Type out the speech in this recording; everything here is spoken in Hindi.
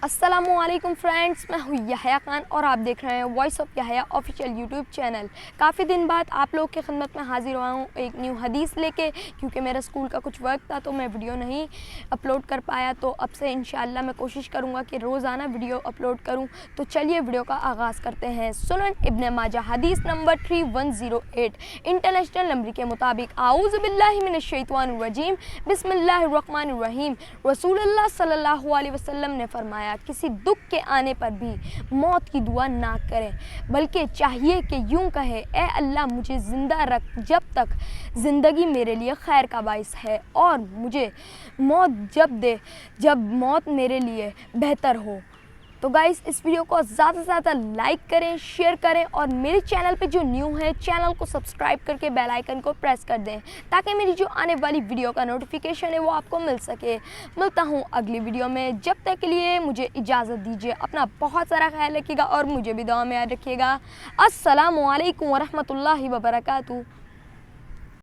अस्सलामुअलैकुम फ्रेंड्स, मैं हूँ यहया खान और आप देख रहे हैं voice of यहया official YouTube channel. काफ़ी दिन बाद आप लोग की खिदमत में हाजिर हुआ हूँ एक न्यू हदीस लेके, क्योंकि मेरा स्कूल का कुछ वर्क था तो मैं वीडियो नहीं अपलोड कर पाया। तो अब से इंशाअल्लाह मैं कोशिश करूँगा कि रोज़ाना वीडियो अपलोड करूँ। तो चलिए वीडियो का आगाज़ करते हैं। सुनन इब्न माजा हदीस नंबर 3108 इंटरनेशनल नंबर के मुताबिक आऊज़ु बिल्लाहि मिनश शैतानिर रजीम बिस्मिल्लाहिर रहमानिर रहीम। रसूलुल्लाह सल्लल्लाहु अलैहि वसल्लम ने फरमाया, किसी दुख के आने पर भी मौत की दुआ ना करें, बल्कि चाहिए कि यूं कहे, ए अल्लाह मुझे ज़िंदा रख जब तक ज़िंदगी मेरे लिए खैर का बाइस है, और मुझे मौत जब दे जब मौत मेरे लिए बेहतर हो। तो गाइस, इस वीडियो को ज़्यादा से ज़्यादा लाइक करें, शेयर करें, और मेरे चैनल पे जो न्यू है चैनल को सब्सक्राइब करके बेल आइकन को प्रेस कर दें, ताकि मेरी जो आने वाली वीडियो का नोटिफिकेशन है वो आपको मिल सके। मिलता हूँ अगली वीडियो में, जब तक के लिए मुझे इजाज़त दीजिए। अपना बहुत सारा ख्याल रखिएगा और मुझे भी दुआ में याद रखिएगा। अस्सलामु अलैकुम वरहमतुल्लाहि वबरकातुहू।